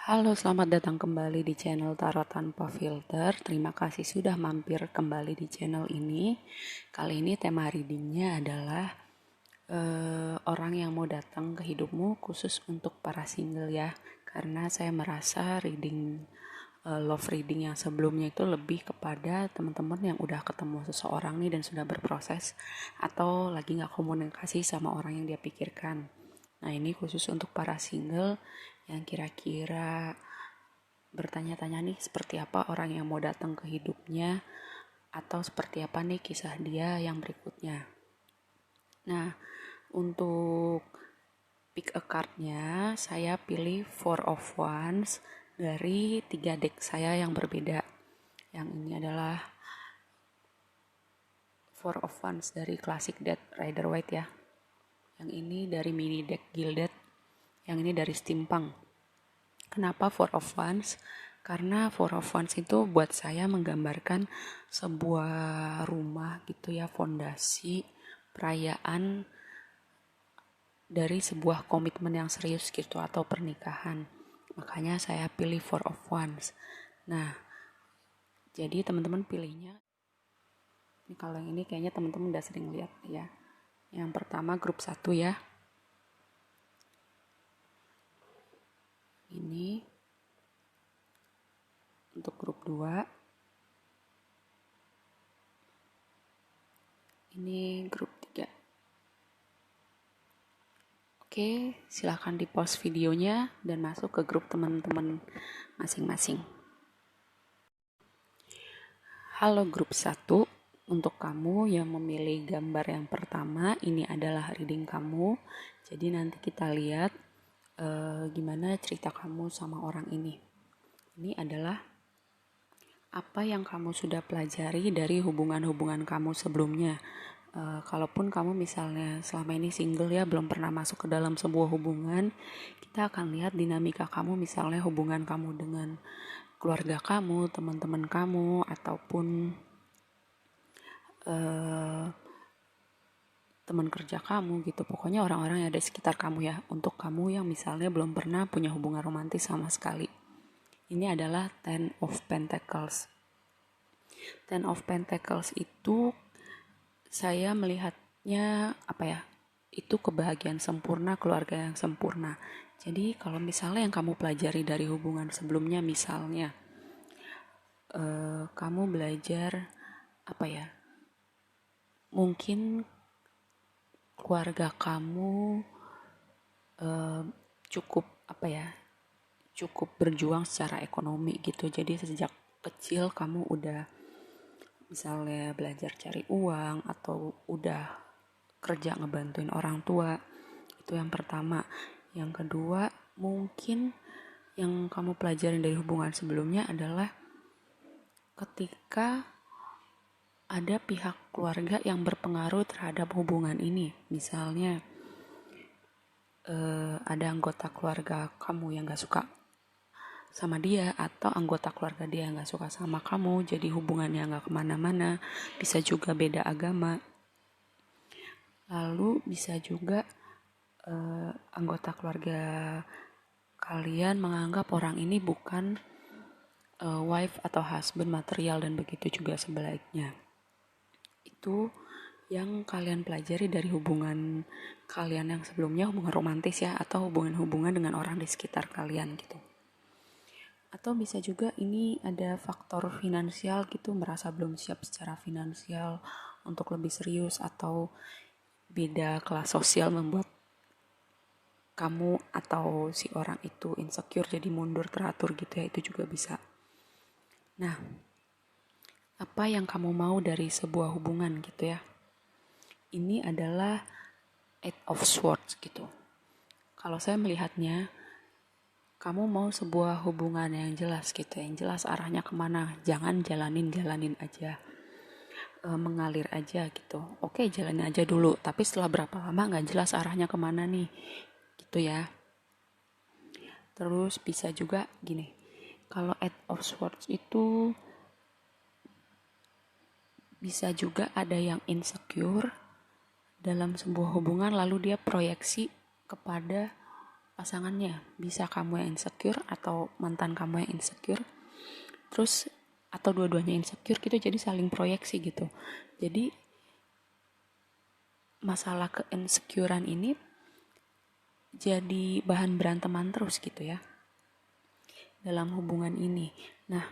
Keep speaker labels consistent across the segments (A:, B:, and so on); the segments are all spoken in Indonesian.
A: Halo, selamat datang kembali di channel Tarot Tanpa Filter. Terima kasih sudah mampir kembali di channel ini. Kali ini tema readingnya adalah orang yang mau datang ke hidupmu khusus untuk para single ya. Karena saya merasa love reading yang sebelumnya itu lebih kepada teman-teman yang udah ketemu seseorang nih dan sudah berproses atau lagi gak komunikasi sama orang yang dia pikirkan. Nah, ini khusus untuk para single yang kira-kira bertanya-tanya nih seperti apa orang yang mau datang ke hidupnya atau seperti apa nih kisah dia yang berikutnya. Nah, untuk pick a card-nya saya pilih Four of Wands dari 3 deck saya yang berbeda. Yang ini adalah Four of Wands dari Classic Deck Rider-Waite ya. Yang ini dari mini deck Gilded. Yang ini dari Steampunk. Kenapa Four of Wands? Karena Four of Wands itu buat saya menggambarkan sebuah rumah gitu ya, fondasi, perayaan dari sebuah komitmen yang serius gitu atau pernikahan. Makanya saya pilih Four of Wands. Nah, jadi teman-teman pilihnya. Ini kalau yang ini kayaknya teman-teman udah sering lihat ya. Yang pertama grup 1 ya. Ini untuk grup 2. Ini grup 3. Oke, silahkan di pause videonya dan masuk ke grup teman-teman masing-masing. Halo grup 1, untuk kamu yang memilih gambar yang pertama, ini adalah reading kamu. Jadi nanti kita lihat gimana cerita kamu sama orang ini. Ini adalah apa yang kamu sudah pelajari dari hubungan-hubungan kamu sebelumnya. Kalaupun kamu misalnya selama ini single ya, belum pernah masuk ke dalam sebuah hubungan, kita akan lihat dinamika kamu, misalnya hubungan kamu dengan keluarga kamu, teman-teman kamu, ataupun teman kerja kamu gitu. Pokoknya orang-orang yang ada di sekitar kamu ya. Untuk kamu yang misalnya belum pernah punya hubungan romantis sama sekali. Ini adalah Ten of Pentacles. Ten of Pentacles itu saya melihatnya itu kebahagiaan sempurna, keluarga yang sempurna. Jadi kalau misalnya yang kamu pelajari dari hubungan sebelumnya, misalnya kamu belajar mungkin keluarga kamu cukup berjuang secara ekonomi gitu. Jadi sejak kecil kamu udah misalnya belajar cari uang atau udah kerja ngebantuin orang tua. Itu yang pertama. Yang kedua, mungkin yang kamu pelajarin dari hubungan sebelumnya adalah ketika ada pihak keluarga yang berpengaruh terhadap hubungan ini. Misalnya ada anggota keluarga kamu yang gak suka sama dia, atau anggota keluarga dia yang gak suka sama kamu, jadi hubungannya gak kemana-mana. Bisa juga beda agama. Lalu bisa juga anggota keluarga kalian menganggap orang ini bukan wife atau husband material, dan begitu juga sebaliknya. Itu yang kalian pelajari dari hubungan kalian yang sebelumnya, hubungan romantis ya, atau hubungan-hubungan dengan orang di sekitar kalian gitu. Atau bisa juga ini ada faktor finansial gitu, merasa belum siap secara finansial untuk lebih serius, atau beda kelas sosial membuat kamu atau si orang itu insecure, jadi mundur teratur gitu ya, itu juga bisa. Nah, apa yang kamu mau dari sebuah hubungan gitu ya. Ini adalah Eight of Swords gitu. Kalau saya melihatnya, kamu mau sebuah hubungan yang jelas gitu, yang jelas arahnya kemana. Jangan jalanin aja, mengalir aja gitu. Oke, jalanin aja dulu, tapi setelah berapa lama gak jelas arahnya kemana nih gitu ya. Terus bisa juga gini, kalau Eight of Swords itu bisa juga ada yang insecure dalam sebuah hubungan, lalu dia proyeksi kepada pasangannya, bisa kamu yang insecure atau mantan kamu yang insecure, terus atau dua-duanya insecure gitu, jadi saling proyeksi gitu. Jadi masalah keinsecurean ini jadi bahan beranteman terus gitu ya dalam hubungan ini. Nah,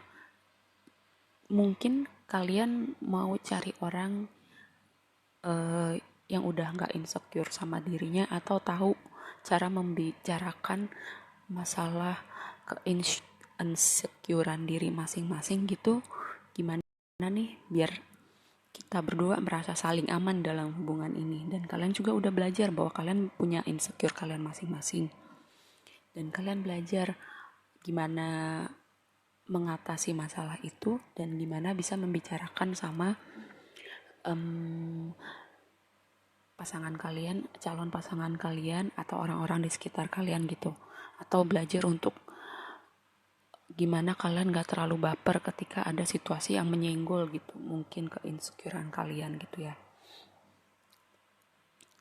A: mungkin kalian mau cari orang yang udah nggak insecure sama dirinya atau tahu cara membicarakan masalah keinsecurean diri masing-masing gitu, gimana nih biar kita berdua merasa saling aman dalam hubungan ini, dan kalian juga udah belajar bahwa kalian punya insecure kalian masing-masing, dan kalian belajar gimana mengatasi masalah itu dan gimana bisa membicarakan sama pasangan kalian, calon pasangan kalian atau orang-orang di sekitar kalian gitu, atau belajar untuk gimana kalian gak terlalu baper ketika ada situasi yang menyenggol gitu, mungkin keinsecurean kalian gitu ya.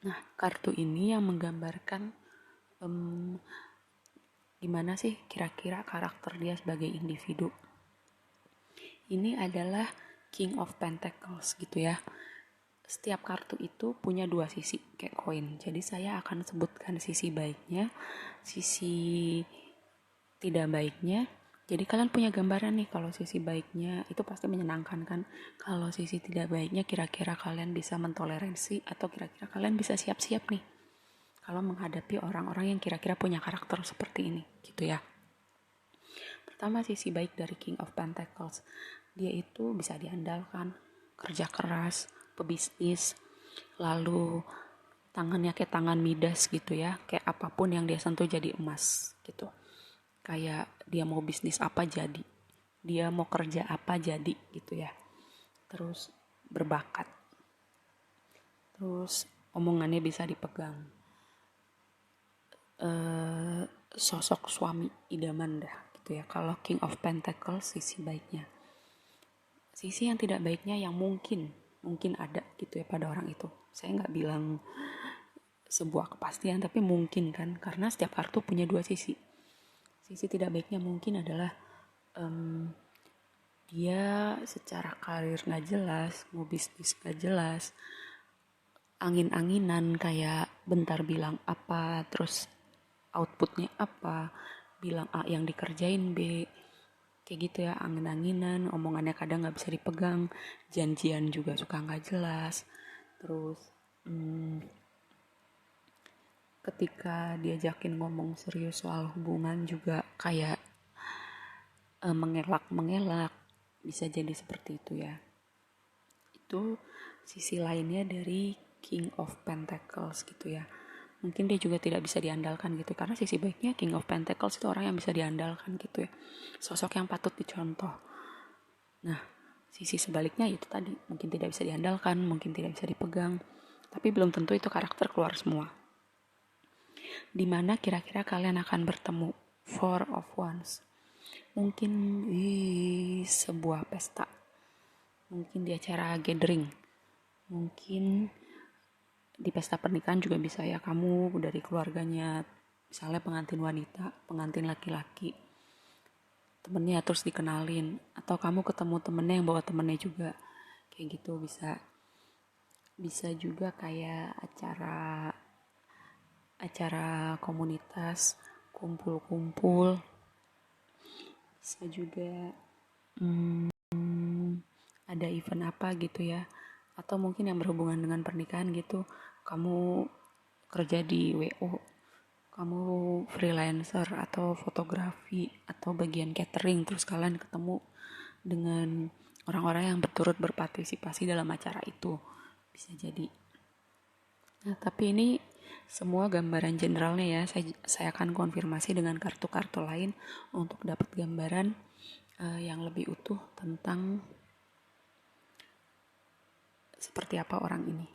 A: Nah, kartu ini yang menggambarkan gimana sih kira-kira karakter dia sebagai individu. Ini adalah King of Pentacles gitu ya. Setiap kartu itu punya dua sisi kayak koin. Jadi saya akan sebutkan sisi baiknya, sisi tidak baiknya. Jadi kalian punya gambaran nih kalau sisi baiknya itu pasti menyenangkan kan. Kalau sisi tidak baiknya kira-kira kalian bisa mentoleransi atau kira-kira kalian bisa siap-siap nih kalau menghadapi orang-orang yang kira-kira punya karakter seperti ini gitu ya. Pertama, sisi baik dari King of Pentacles. Dia itu bisa diandalkan, kerja keras, pebisnis, lalu tangannya kayak tangan Midas gitu ya, kayak apapun yang dia sentuh jadi emas gitu. Kayak dia mau bisnis apa jadi, dia mau kerja apa jadi gitu ya. Terus berbakat, terus omongannya bisa dipegang. Sosok suami idaman dah gitu ya. Kalau King of Pentacles sisi baiknya. Sisi yang tidak baiknya yang mungkin ada gitu ya pada orang itu. Saya nggak bilang sebuah kepastian, tapi mungkin kan, karena setiap kartu punya dua sisi. Sisi tidak baiknya mungkin adalah dia secara karir nggak jelas, mau bisnis nggak jelas, angin-anginan, kayak bentar bilang apa, terus outputnya apa, bilang A yang dikerjain B, kayak gitu ya, angin-anginan, omongannya kadang nggak bisa dipegang, janjian juga suka nggak jelas, terus ketika diajakin ngomong serius soal hubungan juga kayak mengelak-mengelak, bisa jadi seperti itu ya. Itu sisi lainnya dari King of Pentacles gitu ya. Mungkin dia juga tidak bisa diandalkan gitu, karena sisi baiknya King of Pentacles itu orang yang bisa diandalkan gitu ya, sosok yang patut dicontoh. Nah, sisi sebaliknya itu tadi, mungkin tidak bisa diandalkan, mungkin tidak bisa dipegang, tapi belum tentu itu karakter keluar semua. Dimana kira-kira kalian akan bertemu? Four of Wands. Mungkin di sebuah pesta, mungkin di acara gathering, mungkin di pesta pernikahan juga bisa ya, kamu dari keluarganya, misalnya pengantin wanita, pengantin laki-laki, temennya terus dikenalin, atau kamu ketemu temennya yang bawa temennya juga, kayak gitu bisa. Bisa juga kayak acara komunitas, kumpul-kumpul, bisa juga ada event apa gitu ya, atau mungkin yang berhubungan dengan pernikahan gitu, kamu kerja di WO, kamu freelancer atau fotografi atau bagian catering, terus kalian ketemu dengan orang-orang yang berturut berpartisipasi dalam acara itu, bisa jadi. Nah, tapi ini semua gambaran generalnya ya. Saya akan konfirmasi dengan kartu-kartu lain untuk dapat gambaran yang lebih utuh tentang seperti apa orang ini.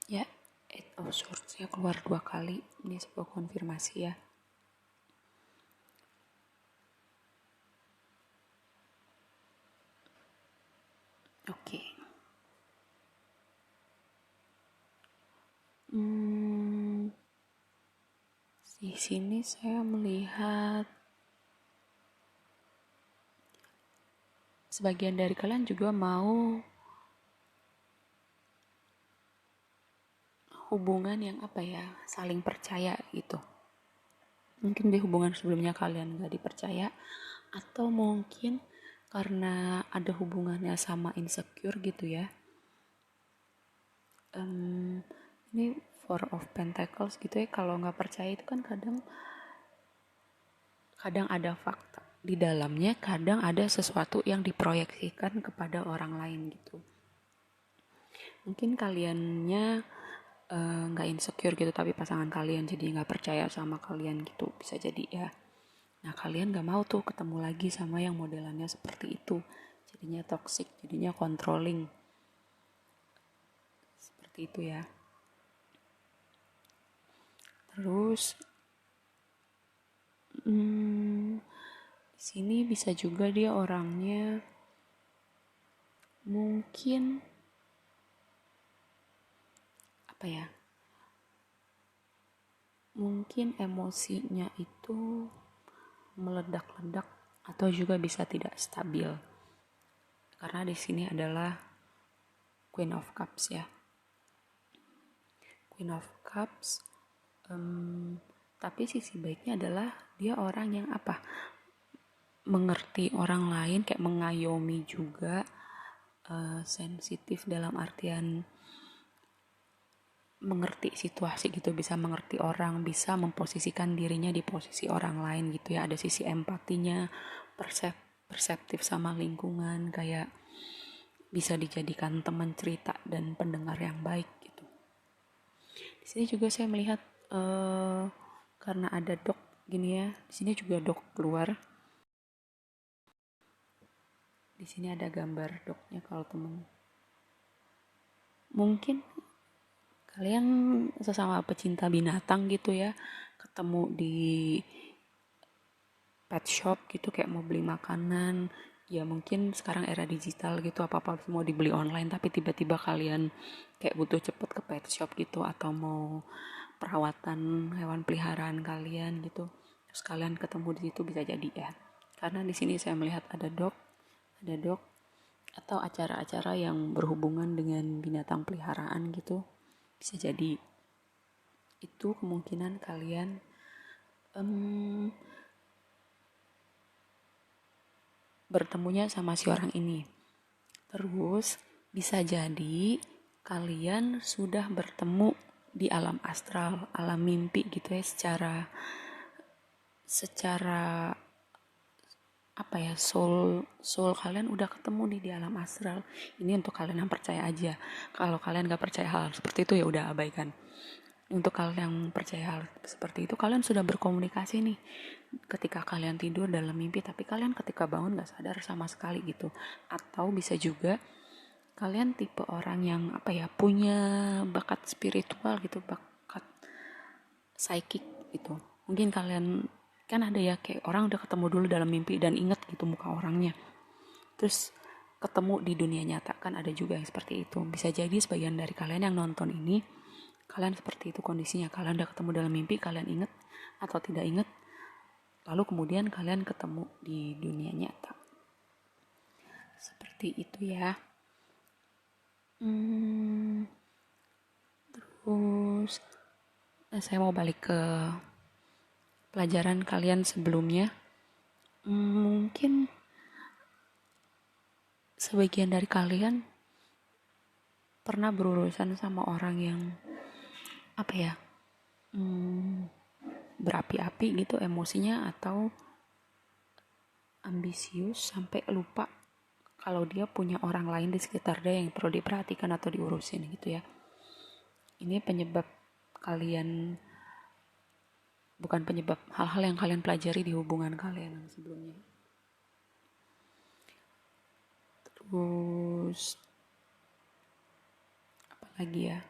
A: Ya, it of sorts ya, keluar 2 kali. Ini sebuah konfirmasi ya. Oke. Di sini saya melihat sebagian dari kalian juga mau hubungan yang saling percaya gitu. Mungkin di hubungan sebelumnya kalian gak dipercaya, atau mungkin karena ada hubungannya sama insecure gitu ya. Ini Four of Pentacles gitu ya, kalau nggak percaya itu kan kadang ada fakta di dalamnya, kadang ada sesuatu yang diproyeksikan kepada orang lain gitu. Mungkin kaliannya nggak insecure gitu, tapi pasangan kalian jadi nggak percaya sama kalian gitu, bisa jadi ya. Nah, kalian nggak mau tuh ketemu lagi sama yang modelannya seperti itu, jadinya toxic, jadinya controlling, seperti itu ya. Terus di sini bisa juga dia orangnya mungkin mungkin emosinya itu meledak-ledak atau juga bisa tidak stabil. Karena di sini adalah Queen of Cups ya. Queen of Cups. Tapi sisi baiknya adalah dia orang yang mengerti orang lain, kayak mengayomi juga, sensitif dalam artian mengerti situasi gitu, bisa mengerti orang, bisa memposisikan dirinya di posisi orang lain gitu ya. Ada sisi empatinya, perseptif sama lingkungan, kayak bisa dijadikan teman cerita dan pendengar yang baik gitu. Di sini juga saya melihat karena ada dog gini ya, di sini juga dog keluar. Di sini ada gambar dognya kalau temen. Mungkin kalian sesama pecinta binatang gitu ya, ketemu di pet shop gitu, kayak mau beli makanan. Ya mungkin sekarang era digital gitu, apa-apa semua dibeli online, tapi tiba-tiba kalian kayak butuh cepet ke pet shop gitu, atau mau perawatan hewan peliharaan kalian gitu, terus kalian ketemu di situ, bisa jadi ya. Karena di sini saya melihat ada dog atau acara-acara yang berhubungan dengan binatang peliharaan gitu, bisa jadi itu kemungkinan kalian bertemunya sama si orang ini. Terus bisa jadi kalian sudah bertemu di alam astral, alam mimpi gitu ya, secara soul kalian udah ketemu nih di alam astral. Ini untuk kalian yang percaya aja. Kalau kalian gak percaya hal seperti itu ya udah abaikan. Untuk kalian yang percaya hal seperti itu, kalian sudah berkomunikasi nih ketika kalian tidur dalam mimpi, tapi kalian ketika bangun gak sadar sama sekali gitu. Atau bisa juga kalian tipe orang yang punya bakat spiritual gitu, bakat psychic gitu. Mungkin kalian kan ada ya, kayak orang udah ketemu dulu dalam mimpi dan inget gitu muka orangnya, terus ketemu di dunia nyata, kan ada juga yang seperti itu. Bisa jadi sebagian dari kalian yang nonton ini, kalian seperti itu kondisinya. Kalian udah ketemu dalam mimpi, kalian inget atau tidak inget, lalu kemudian kalian ketemu di dunia nyata. Seperti itu ya. Terus saya mau balik ke pelajaran kalian sebelumnya. Mungkin sebagian dari kalian pernah berurusan sama orang yang berapi-api gitu emosinya, atau ambisius sampai lupa kalau dia punya orang lain di sekitar dia yang perlu diperhatikan atau diurusin gitu ya. Ini penyebab kalian, bukan penyebab, hal-hal yang kalian pelajari di hubungan kalian yang sebelumnya. Terus apa lagi ya?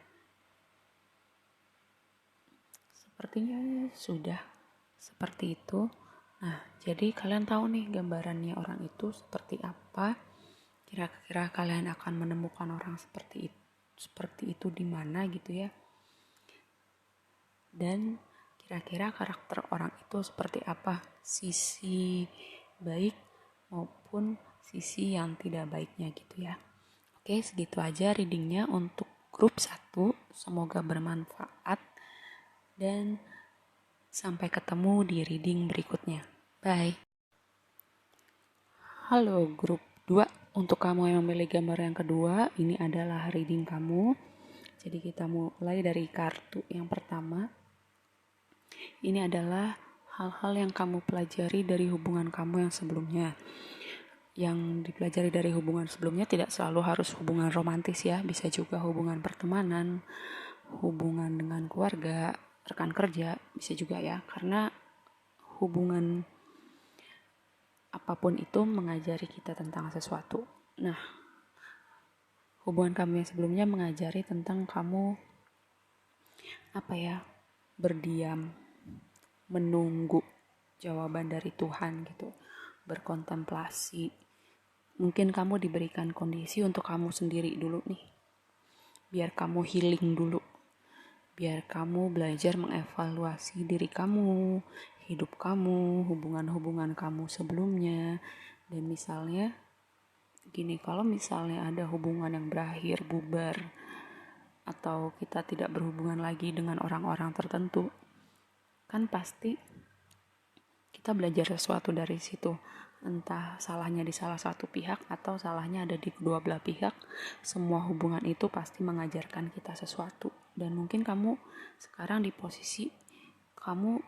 A: Sepertinya sudah seperti itu. Nah, jadi kalian tahu nih gambarannya orang itu seperti apa. Kira-kira kalian akan menemukan orang seperti itu di mana gitu ya. Dan kira-kira karakter orang itu seperti apa, sisi baik maupun sisi yang tidak baiknya gitu ya. Oke, segitu aja readingnya untuk grup 1. Semoga bermanfaat dan sampai ketemu di reading berikutnya. Bye. Halo grup 2, untuk kamu yang memilih gambar yang kedua, ini adalah reading kamu. Jadi kita mulai dari kartu yang pertama. Ini adalah hal-hal yang kamu pelajari dari hubungan kamu yang sebelumnya. Yang dipelajari dari hubungan sebelumnya tidak selalu harus hubungan romantis ya, bisa juga hubungan pertemanan, hubungan dengan keluarga, rekan kerja, bisa juga ya, karena hubungan apapun itu mengajari kita tentang sesuatu. Nah, hubungan kamu yang sebelumnya mengajari tentang kamu berdiam, menunggu jawaban dari Tuhan gitu, berkontemplasi. Mungkin kamu diberikan kondisi untuk kamu sendiri dulu nih, biar kamu healing dulu, biar kamu belajar mengevaluasi diri kamu, hidup kamu, hubungan-hubungan kamu sebelumnya. Dan misalnya gini, kalau misalnya ada hubungan yang berakhir bubar atau kita tidak berhubungan lagi dengan orang-orang tertentu, kan pasti kita belajar sesuatu dari situ. Entah salahnya di salah satu pihak atau salahnya ada di kedua belah pihak, semua hubungan itu pasti mengajarkan kita sesuatu. Dan mungkin kamu sekarang di posisi kamu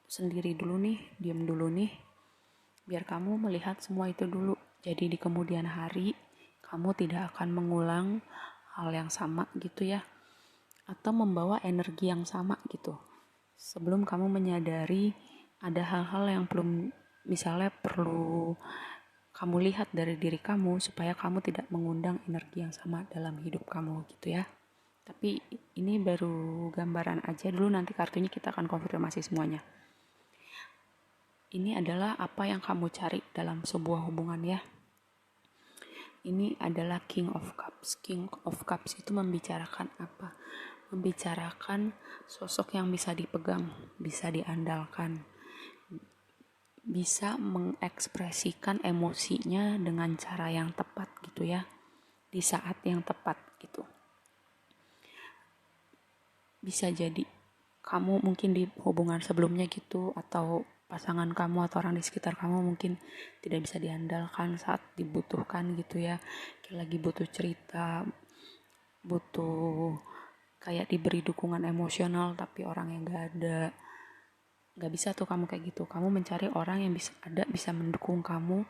A: sendiri dulu nih, diam dulu nih, biar kamu melihat semua itu dulu. Jadi di kemudian hari kamu tidak akan mengulang hal yang sama gitu ya, atau membawa energi yang sama gitu. Sebelum kamu menyadari ada hal-hal yang misalnya perlu kamu lihat dari diri kamu supaya kamu tidak mengundang energi yang sama dalam hidup kamu gitu ya. Tapi ini baru gambaran aja dulu, nanti kartunya kita akan konfirmasi semuanya. Ini adalah apa yang kamu cari dalam sebuah hubungan ya. Ini adalah King of Cups. King of Cups itu membicarakan apa? Membicarakan sosok yang bisa dipegang, bisa diandalkan, bisa mengekspresikan emosinya dengan cara yang tepat gitu ya, di saat yang tepat gitu. Bisa jadi kamu mungkin di hubungan sebelumnya gitu, atau pasangan kamu atau orang di sekitar kamu mungkin tidak bisa diandalkan saat dibutuhkan gitu ya, kayak lagi butuh cerita, butuh kayak diberi dukungan emosional tapi orang yang gak bisa tuh kamu kayak gitu. Kamu mencari orang yang bisa mendukung kamu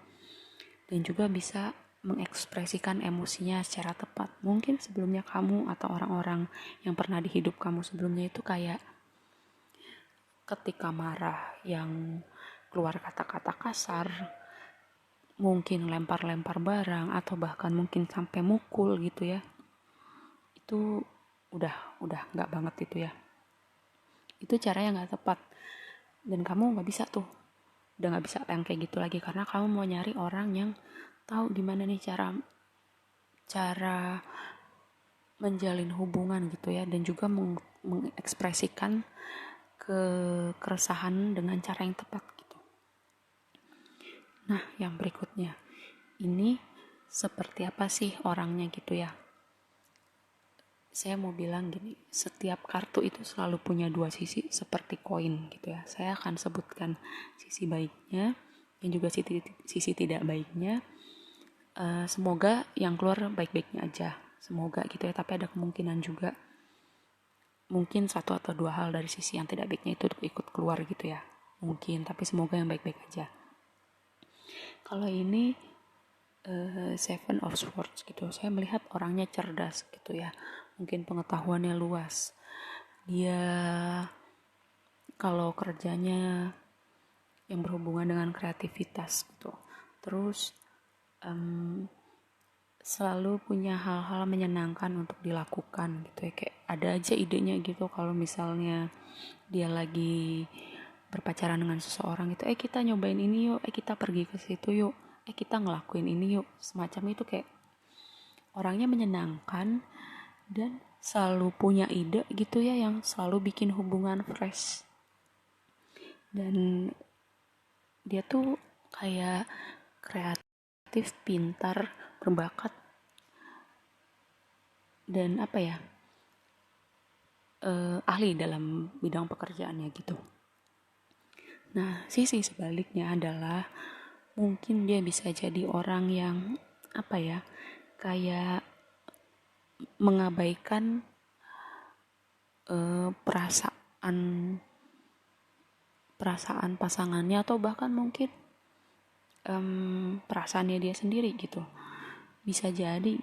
A: dan juga bisa mengekspresikan emosinya secara tepat. Mungkin sebelumnya kamu atau orang-orang yang pernah di hidup kamu sebelumnya itu kayak ketika marah yang keluar kata-kata kasar, mungkin lempar-lempar barang atau bahkan mungkin sampai mukul gitu ya. Itu udah nggak banget itu ya. Itu cara yang nggak tepat dan kamu nggak bisa tuh, udah nggak bisa yang kayak gitu lagi, karena kamu mau nyari orang yang tahu gimana nih cara menjalin hubungan gitu ya, dan juga mengekspresikan keresahan dengan cara yang tepat gitu. Nah, yang berikutnya, ini seperti apa sih orangnya gitu ya. Saya mau bilang gini, setiap kartu itu selalu punya dua sisi seperti koin gitu ya. Saya akan sebutkan sisi baiknya dan juga sisi tidak baiknya. Semoga yang keluar baik-baiknya aja, semoga gitu ya. Tapi ada kemungkinan juga mungkin satu atau dua hal dari sisi yang tidak baiknya itu ikut keluar gitu ya, mungkin. Tapi semoga yang baik-baik aja. Kalau ini Seven of Swords gitu, saya melihat orangnya cerdas gitu ya, mungkin pengetahuannya luas. Dia kalau kerjanya yang berhubungan dengan kreativitas gitu. Terus selalu punya hal-hal menyenangkan untuk dilakukan gitu ya, kayak ada aja idenya gitu kalau misalnya dia lagi berpacaran dengan seseorang gitu, kita nyobain ini yuk, kita pergi ke situ yuk, kita ngelakuin ini yuk, semacam itu. Kayak orangnya menyenangkan dan selalu punya ide gitu ya, yang selalu bikin hubungan fresh. Dan dia tuh kayak kreatif, pintar, berbakat, dan apa ya, ahli dalam bidang pekerjaannya gitu. Nah, sisi sebaliknya adalah mungkin dia bisa jadi orang yang apa ya, kayak mengabaikan perasaan pasangannya, atau bahkan mungkin perasaannya dia sendiri gitu. Bisa jadi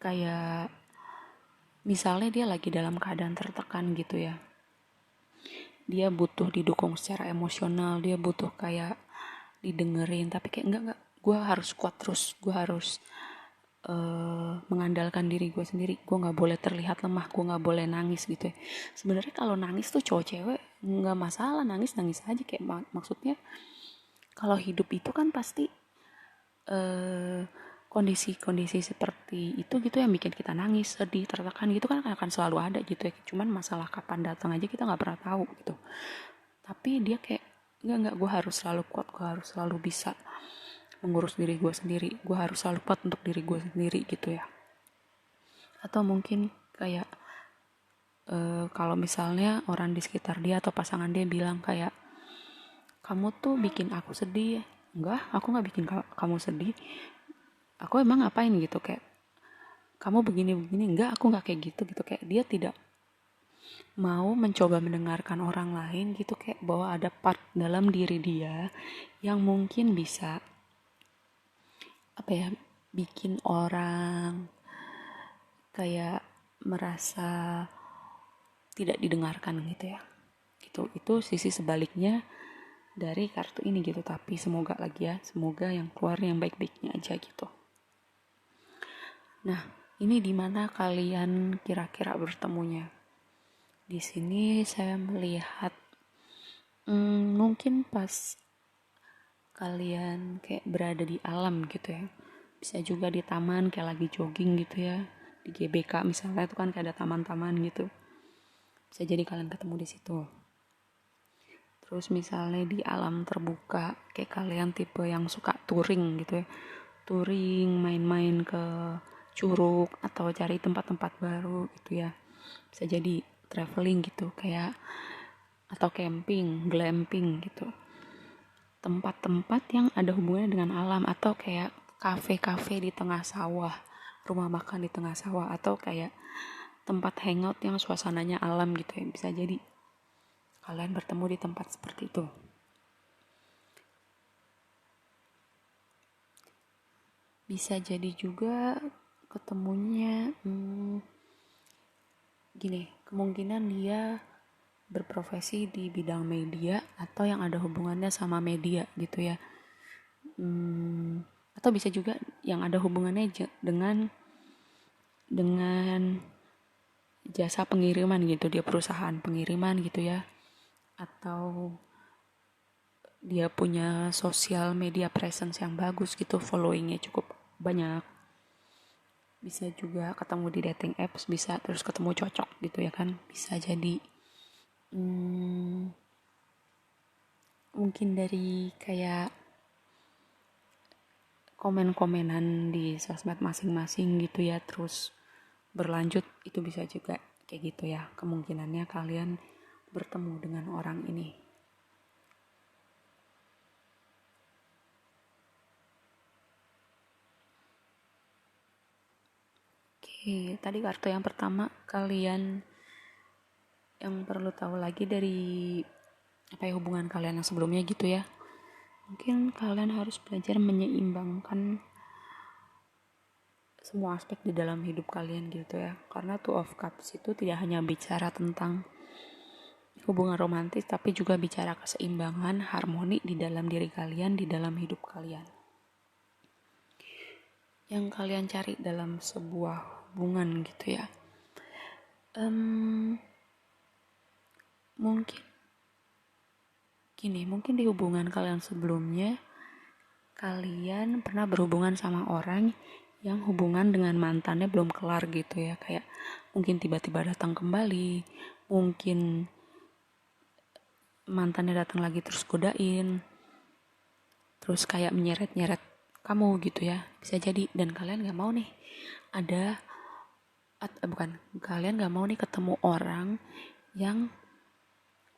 A: kayak misalnya dia lagi dalam keadaan tertekan gitu ya, dia butuh didukung secara emosional, dia butuh kayak didengerin, tapi kayak enggak, gue harus kuat terus, gue harus mengandalkan diri gue sendiri, gue nggak boleh terlihat lemah, gue nggak boleh nangis gitu ya. Sebenarnya kalau nangis tuh cowok cewek nggak masalah, nangis aja, kayak maksudnya kalau hidup itu kan pasti kondisi-kondisi seperti itu gitu yang bikin kita nangis, sedih, tertekan gitu kan akan selalu ada gitu ya. Cuman masalah kapan datang aja kita nggak pernah tahu gitu. Tapi dia kayak enggak, gue harus selalu kuat, gue harus selalu bisa mengurus diri gue sendiri, gue harus selalu kuat untuk diri gue sendiri gitu ya. Atau mungkin kayak kalau misalnya orang di sekitar dia atau pasangan dia bilang kayak, kamu tuh bikin aku sedih. Enggak, aku nggak bikin kamu sedih, aku emang ngapain gitu, kayak kamu begini, enggak, aku nggak kayak gitu. Kayak dia tidak mau mencoba mendengarkan orang lain gitu, kayak bahwa ada part dalam diri dia yang mungkin bisa apa ya, bikin orang kayak merasa tidak didengarkan gitu ya. Itu sisi sebaliknya dari kartu ini gitu. Tapi semoga lagi ya, semoga yang keluar yang baik-baiknya aja gitu. Nah, ini dimana kalian kira-kira bertemunya? Di sini saya melihat mungkin pas kalian kayak berada di alam gitu ya. Bisa juga di taman kayak lagi jogging gitu ya. Di GBK misalnya itu kan kayak ada taman-taman gitu. Bisa jadi kalian ketemu di situ. Terus misalnya di alam terbuka, kayak kalian tipe yang suka touring gitu ya. Touring, main-main ke curug atau cari tempat-tempat baru gitu ya. Bisa jadi traveling gitu kayak, atau camping, glamping gitu. Tempat-tempat yang ada hubungannya dengan alam, atau kayak kafe-kafe di tengah sawah, rumah makan di tengah sawah, atau kayak tempat hangout yang suasananya alam gitu ya. Bisa jadi kalian bertemu di tempat seperti itu. Bisa jadi juga ketemunya gini, kemungkinan dia berprofesi di bidang media atau yang ada hubungannya sama media gitu ya. Atau bisa juga yang ada hubungannya dengan jasa pengiriman gitu, dia perusahaan pengiriman gitu ya. Atau dia punya sosial media presence yang bagus gitu, followingnya cukup banyak. Bisa juga ketemu di dating apps, bisa terus ketemu cocok gitu ya kan, bisa jadi mungkin dari kayak komen-komenan di sosmed masing-masing gitu ya, terus berlanjut, itu bisa juga kayak gitu ya. Kemungkinannya kalian bertemu dengan orang ini. Oke, tadi kartu yang pertama, kalian yang perlu tahu lagi dari apa ya, hubungan kalian yang sebelumnya gitu ya. Mungkin kalian harus belajar menyeimbangkan semua aspek di dalam hidup kalian gitu ya. Karena Two of Cups itu tidak hanya bicara tentang hubungan romantis, tapi juga bicara keseimbangan, harmoni di dalam diri kalian, di dalam hidup kalian. yang kalian cari dalam sebuah hubungan gitu ya. Mungkin di hubungan kalian sebelumnya kalian pernah berhubungan sama orang yang hubungan dengan mantannya belum kelar gitu ya, kayak mungkin tiba-tiba datang kembali, mungkin mantannya datang lagi terus godain, terus kayak menyeret-nyeret kamu gitu ya, bisa jadi. Dan kalian gak mau nih kalian gak mau nih ketemu orang yang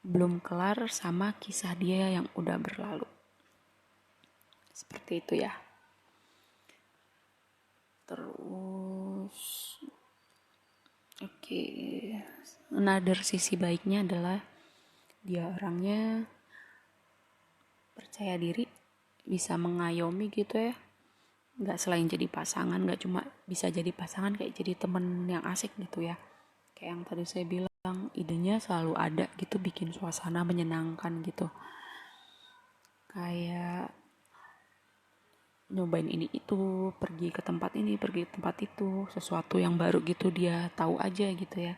A: belum kelar sama kisah dia yang udah berlalu. Seperti itu ya. Terus another sisi baiknya adalah dia orangnya percaya diri, bisa mengayomi gitu ya. Gak selain jadi pasangan, gak cuma bisa jadi pasangan, kayak jadi temen yang asik gitu ya. Kayak yang tadi saya bilang, idenya selalu ada gitu, bikin suasana menyenangkan gitu. Kayak nyobain ini itu, pergi ke tempat ini, pergi ke tempat itu, sesuatu yang baru gitu dia tahu aja gitu ya.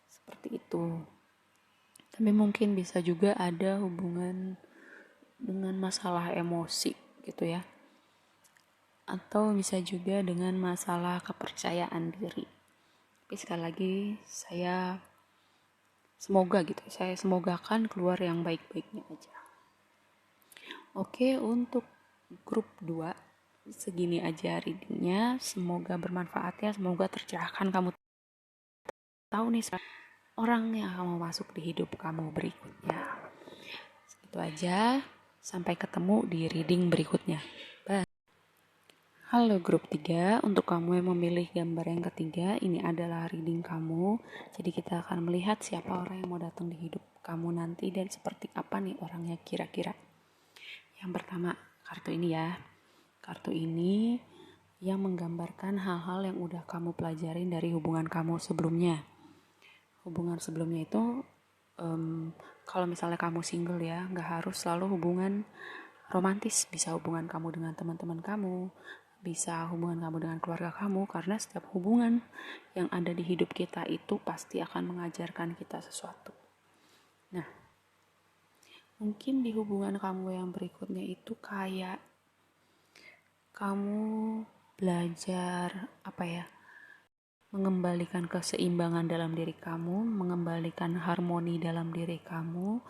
A: Seperti itu. Tapi mungkin bisa juga ada hubungan dengan masalah emosi gitu ya. Atau bisa juga dengan masalah kepercayaan diri. Tapi sekali lagi saya semogakan keluar yang baik-baiknya aja. Oke, untuk grup 2 segini aja readingnya. Semoga bermanfaat ya, semoga tercerahkan. Kamu tahu nih orang yang akan masuk di hidup kamu berikutnya. Segitu aja, sampai ketemu di reading berikutnya. Bye. Halo grup 3, untuk kamu yang memilih gambar yang ketiga, ini adalah reading kamu. Jadi kita akan melihat siapa orang yang mau datang di hidup kamu nanti dan seperti apa nih orangnya kira-kira. Yang pertama, kartu ini ya. Kartu ini yang menggambarkan hal-hal yang udah kamu pelajarin dari hubungan kamu sebelumnya. Hubungan sebelumnya itu, kalau misalnya kamu single ya, gak harus selalu hubungan romantis. Bisa hubungan kamu dengan teman-teman kamu, bisa hubungan kamu dengan keluarga kamu, karena setiap hubungan yang ada di hidup kita itu pasti akan mengajarkan kita sesuatu. Nah, mungkin di hubungan kamu yang berikutnya itu kayak kamu belajar mengembalikan keseimbangan dalam diri kamu, mengembalikan harmoni dalam diri kamu.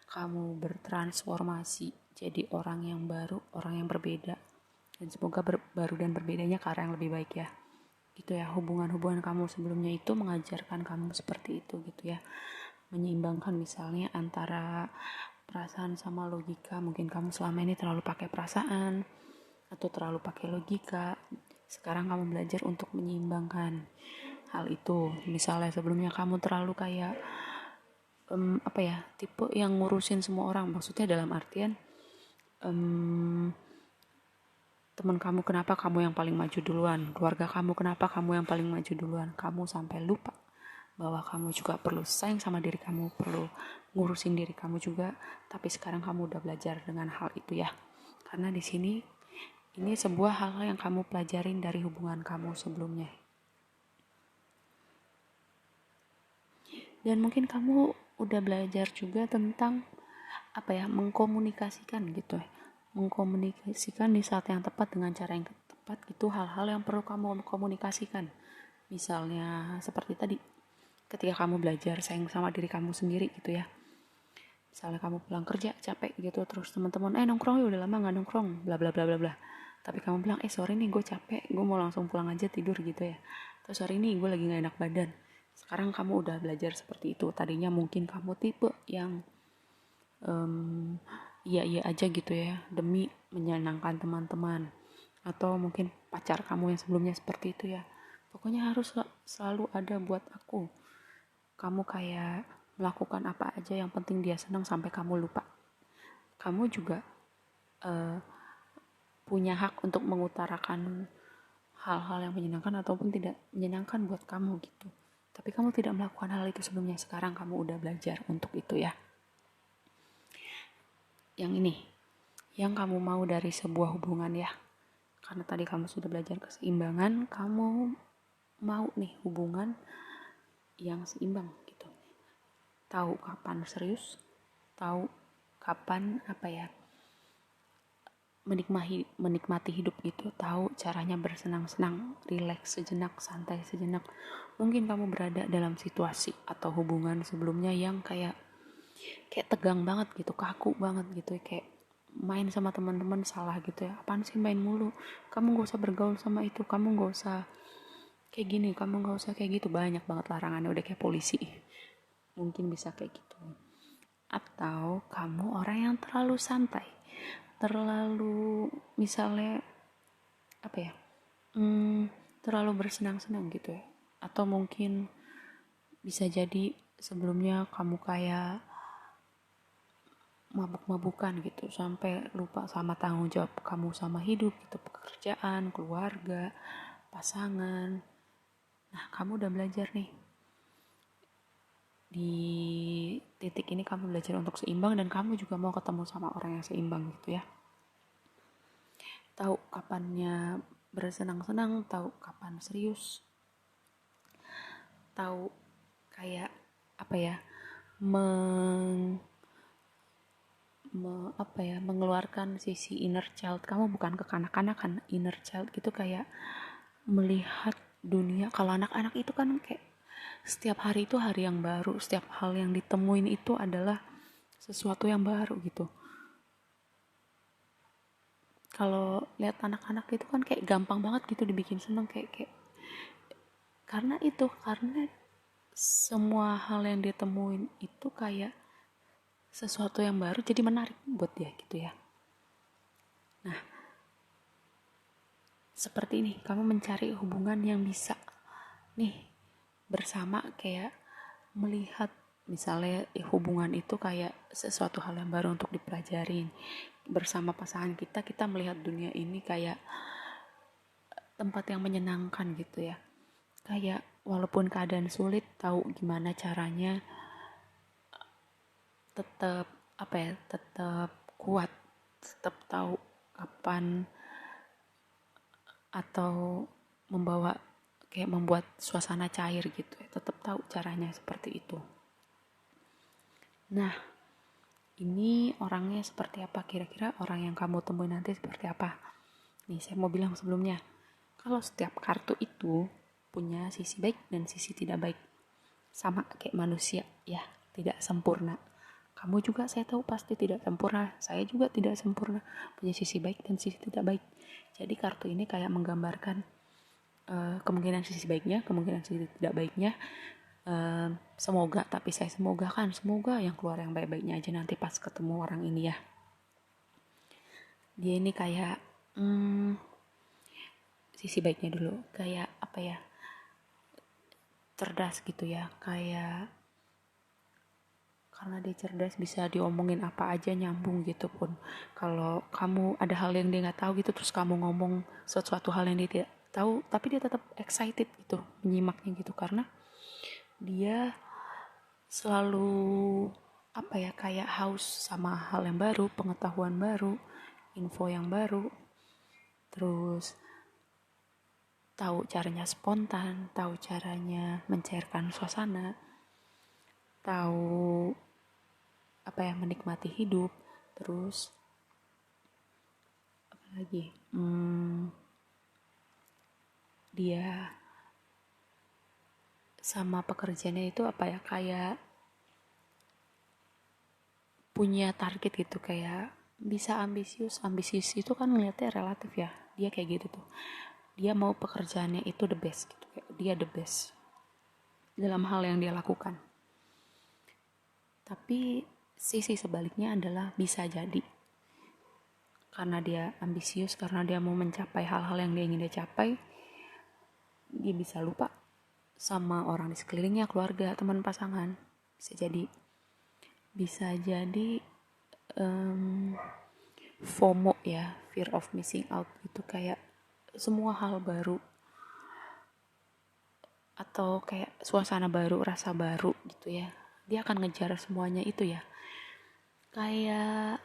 A: Kamu bertransformasi jadi orang yang baru, orang yang berbeda. Dan semoga baru dan berbedanya ke arah yang lebih baik ya. Gitu ya, hubungan-hubungan kamu sebelumnya itu mengajarkan kamu seperti itu gitu ya. Menyeimbangkan misalnya antara perasaan sama logika. Mungkin kamu selama ini terlalu pakai perasaan atau terlalu pakai logika. Sekarang kamu belajar untuk menyeimbangkan hal itu. Misalnya sebelumnya kamu terlalu kayak tipe yang ngurusin semua orang. Maksudnya dalam artian teman kamu kenapa kamu yang paling maju duluan, keluarga kamu kenapa kamu yang paling maju duluan. Kamu sampai lupa bahwa kamu juga perlu sayang sama diri kamu, perlu ngurusin diri kamu juga. Tapi sekarang kamu udah belajar dengan hal itu ya. Karena di sini ini sebuah hal yang kamu pelajarin dari hubungan kamu sebelumnya. Dan mungkin kamu udah belajar juga tentang mengkomunikasikan gitu ya. Mengkomunikasikan di saat yang tepat dengan cara yang tepat, itu hal-hal yang perlu kamu komunikasikan. Misalnya seperti tadi, ketika kamu belajar sayang sama diri kamu sendiri gitu ya. Misalnya kamu pulang kerja capek gitu, terus teman-teman nongkrong ya, udah lama nggak nongkrong, bla bla bla bla bla. Tapi kamu bilang sorry nih gue capek, gue mau langsung pulang aja tidur gitu ya. Terus sorry nih gue lagi nggak enak badan. Sekarang kamu udah belajar seperti itu. Tadinya mungkin kamu tipe yang iya aja gitu ya demi menyenangkan teman-teman, atau mungkin pacar kamu yang sebelumnya seperti itu ya, pokoknya harus selalu ada buat aku. Kamu kayak melakukan apa aja yang penting dia senang sampai kamu lupa. Kamu juga punya hak untuk mengutarakan hal-hal yang menyenangkan ataupun tidak menyenangkan buat kamu gitu. Tapi kamu tidak melakukan hal itu sebelumnya. Sekarang kamu udah belajar untuk itu ya. Yang ini, yang kamu mau dari sebuah hubungan ya. Karena tadi kamu sudah belajar keseimbangan, kamu mau nih hubungan yang seimbang gitu. Tahu kapan serius, tahu kapan menikmati hidup itu, tahu caranya bersenang-senang, rileks sejenak, santai sejenak. Mungkin kamu berada dalam situasi atau hubungan sebelumnya yang kayak tegang banget gitu, kaku banget gitu, kayak main sama teman-teman salah gitu ya. Apaan sih main mulu? Kamu gak usah bergaul sama itu, kamu gak usah kayak gini, kamu gak usah kayak gitu. Banyak banget larangannya, udah kayak polisi. Mungkin bisa kayak gitu. Atau kamu orang yang terlalu santai, terlalu misalnya terlalu bersenang-senang gitu ya. Atau mungkin bisa jadi sebelumnya kamu kayak mabuk-mabukan gitu sampai lupa sama tanggung jawab kamu sama hidup gitu, pekerjaan, keluarga, pasangan. Nah, kamu udah belajar nih. Di titik ini kamu belajar untuk seimbang dan kamu juga mau ketemu sama orang yang seimbang gitu ya. Tahu kapannya bersenang-senang, tahu kapan serius. Tahu kayak meng mengeluarkan sisi inner child kamu, bukan kekanak-kanakan, inner child gitu, kayak melihat dunia. Kalau anak-anak itu kan kayak setiap hari itu hari yang baru, setiap hal yang ditemuin itu adalah sesuatu yang baru gitu. Kalau lihat anak-anak itu kan kayak gampang banget gitu dibikin seneng, kayak karena semua hal yang ditemuin itu kayak sesuatu yang baru, jadi menarik buat dia gitu ya. Nah, seperti ini, kamu mencari hubungan yang bisa nih bersama, kayak melihat misalnya hubungan itu kayak sesuatu hal yang baru untuk dipelajarin. Bersama pasangan kita melihat dunia ini kayak tempat yang menyenangkan gitu ya. Kayak walaupun keadaan sulit, tahu gimana caranya tetap tetap kuat, tetap tahu kapan, atau membuat suasana cair gitu ya, tetap tahu caranya seperti itu. Nah, ini orangnya seperti apa, kira-kira orang yang kamu temui nanti seperti apa? Nih, saya mau bilang sebelumnya, kalau setiap kartu itu punya sisi baik dan sisi tidak baik, sama kayak manusia ya, tidak sempurna. Kamu juga saya tahu pasti tidak sempurna, saya juga tidak sempurna, punya sisi baik dan sisi tidak baik. Jadi kartu ini kayak menggambarkan kemungkinan sisi baiknya, kemungkinan sisi tidak baiknya. Semoga semoga yang keluar yang baik-baiknya aja nanti pas ketemu orang ini ya. Dia ini kayak sisi baiknya dulu, kayak cerdas gitu ya, kayak karena dia cerdas bisa diomongin apa aja nyambung gitu. Pun kalau kamu ada hal yang dia nggak tahu gitu, terus kamu ngomong sesuatu hal yang dia tidak tahu, tapi dia tetap excited gitu menyimaknya gitu, karena dia selalu kayak haus sama hal yang baru, pengetahuan baru, info yang baru. Terus tahu caranya spontan, tahu caranya mencairkan suasana, tahu menikmati hidup. Terus apa lagi, dia sama pekerjaannya itu kayak punya target gitu, kayak bisa ambisius itu kan ngeliatnya relatif ya, dia kayak gitu tuh, dia mau pekerjaannya itu the best gitu, kayak dia the best dalam hal yang dia lakukan. Tapi sisi sebaliknya adalah bisa jadi karena dia ambisius, karena dia mau mencapai hal-hal yang dia ingin dia capai, dia bisa lupa sama orang di sekelilingnya, keluarga, teman, pasangan. Bisa jadi FOMO ya, fear of missing out, itu kayak semua hal baru atau kayak suasana baru, rasa baru gitu ya, dia akan ngejar semuanya itu ya. Kayak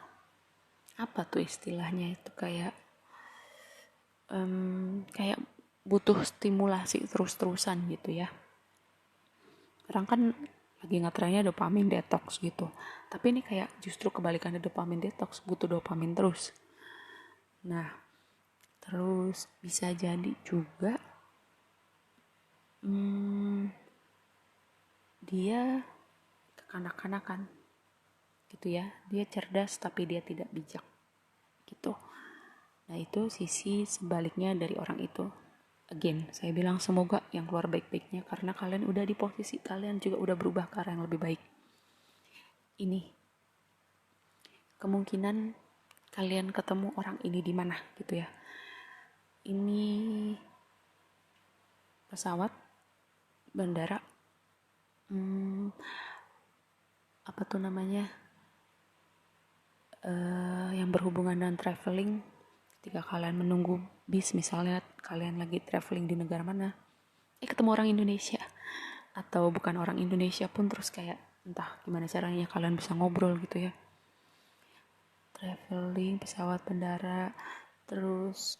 A: apa tuh istilahnya itu, kayak kayak butuh stimulasi terus-terusan gitu ya. Orang kan lagi ngetrennya dopamin detox gitu, tapi ini kayak justru kebalikannya dopamin detox, butuh dopamin terus. Nah, terus bisa jadi juga dia kekanak-kanakan gitu ya, dia cerdas tapi dia tidak bijak gitu. Nah, itu sisi sebaliknya dari orang itu. Again, saya bilang semoga yang keluar baik-baiknya, karena kalian udah di posisi, kalian juga udah berubah ke arah yang lebih baik. Ini kemungkinan kalian ketemu orang ini di mana gitu ya. Ini pesawat, bandara, apa tuh namanya, yang berhubungan dengan traveling. Ketika kalian menunggu bis, misalnya kalian lagi traveling di negara mana, ketemu orang Indonesia atau bukan orang Indonesia pun, terus kayak entah gimana caranya kalian bisa ngobrol gitu ya. Traveling, pesawat, bandara, terus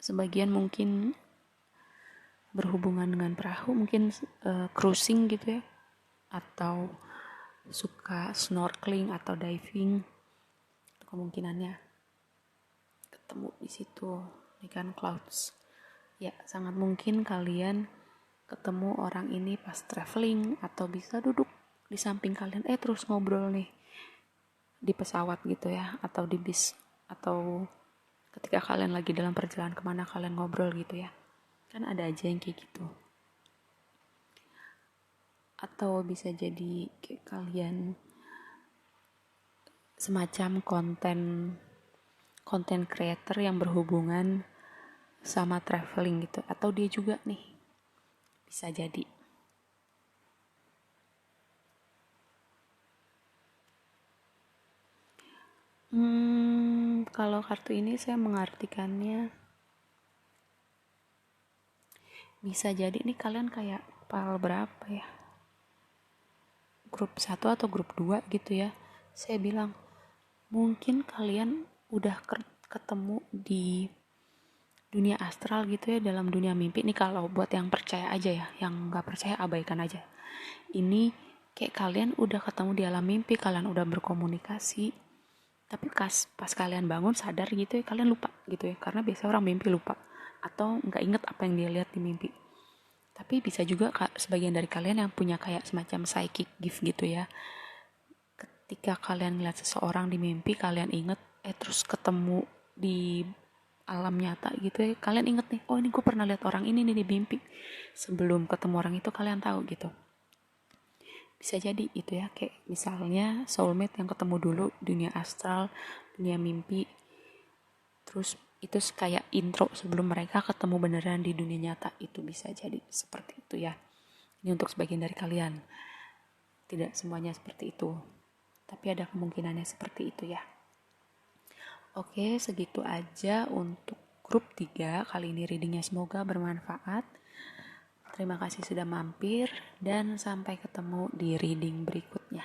A: sebagian mungkin berhubungan dengan perahu, mungkin cruising gitu ya, atau suka snorkeling atau diving. Itu kemungkinannya ketemu di situ. Ini kan clouds ya, sangat mungkin kalian ketemu orang ini pas traveling, atau bisa duduk di samping kalian terus ngobrol nih di pesawat gitu ya, atau di bis, atau ketika kalian lagi dalam perjalanan kemana kalian ngobrol gitu ya. Kan ada aja yang kayak gitu. Atau bisa jadi kayak kalian semacam konten creator yang berhubungan sama traveling gitu, atau dia juga nih, bisa jadi. Kalau kartu ini saya mengartikannya bisa jadi nih kalian kayak file berapa ya, grup 1 atau grup 2 gitu ya. Saya bilang mungkin kalian udah ketemu di dunia astral gitu ya, dalam dunia mimpi. Ini kalau buat yang percaya aja ya, yang gak percaya abaikan aja. Ini kayak kalian udah ketemu di alam mimpi, kalian udah berkomunikasi, tapi pas kalian bangun sadar gitu ya, kalian lupa gitu ya, karena biasa orang mimpi lupa atau nggak inget apa yang dia lihat di mimpi. Tapi bisa juga sebagian dari kalian yang punya kayak semacam psychic gift gitu ya, ketika kalian lihat seseorang di mimpi, kalian inget terus ketemu di alam nyata gitu ya, kalian inget nih, oh ini gue pernah lihat orang ini nih di mimpi. Sebelum ketemu orang itu kalian tahu gitu. Bisa jadi itu ya, kayak misalnya soulmate yang ketemu dulu dunia astral, dunia mimpi, terus itu kayak intro sebelum mereka ketemu beneran di dunia nyata. Itu bisa jadi seperti itu ya. Ini untuk sebagian dari kalian, tidak semuanya seperti itu, tapi ada kemungkinannya seperti itu ya. Oke, segitu aja untuk grup 3 kali ini readingnya, semoga bermanfaat. Terima kasih sudah mampir, dan sampai ketemu di reading berikutnya.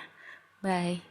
A: Bye.